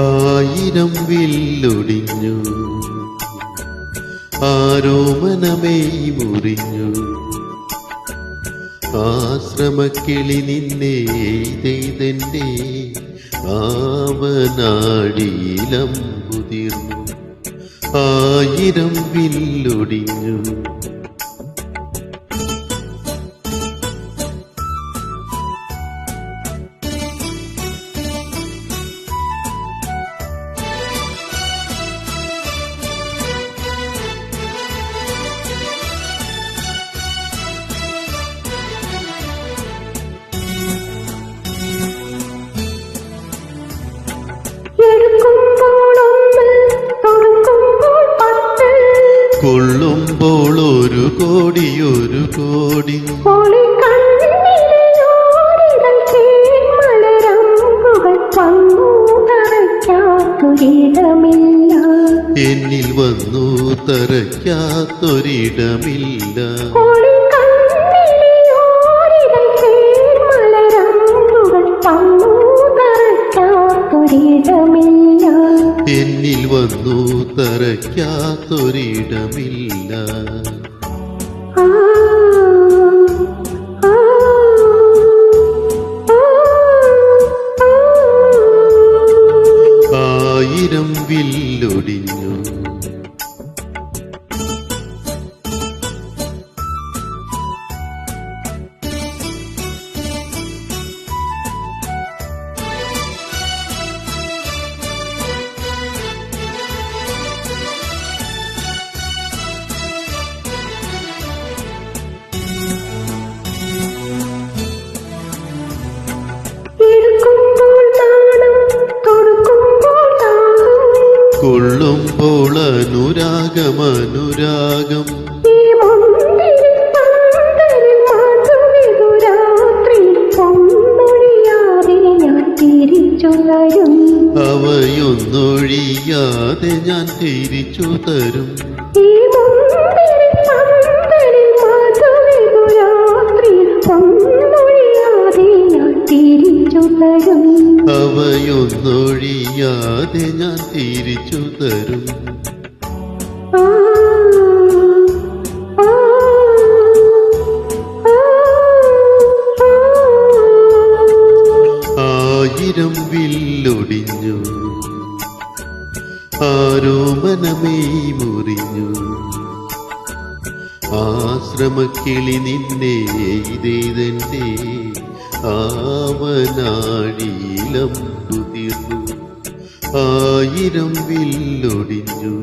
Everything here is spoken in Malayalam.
ആയിരം വില്ലൊടിഞ്ഞു, ആരോമനമേയ് മുറിഞ്ഞു. ആശ്രമക്കിളി നിന്നെ എയ്തെയ്തെന്റെ ആവനാടിയിലമ്പുതിർന്നു. ആയിരം വില്ലൊടിഞ്ഞു. കൊള്ളുമ്പോൾ ഒരു കോടി ഒരു കോടി എന്നിൽ വന്നു തറയ്ക്കാത്തൊരിടമില്ല. എന്നിൽ വന്നു തറയ്ക്കാത്തൊരിടമില്ല. ആയിരം വില്ലൊടിഞ്ഞു. കൊള്ളുമ്പോൾ അനുരാഗം അനുരാഗം അവയൊന്നൊഴിയാതെ ഞാൻ തിരിച്ചു തരും. അവയൊന്നൊഴിയാതെ ഞാൻ തിരിച്ചു തരും. ആയിരം വില്ലൊടിഞ്ഞു, ആരോമനമേയ് മുറിഞ്ഞു. ആശ്രമക്കിളി നിന്നെ എയ്തെയ്തെന്റെ ആവനാടിയിലമ്പുതിർന്നു. ആയിരം വില്ലൊടിഞ്ഞു.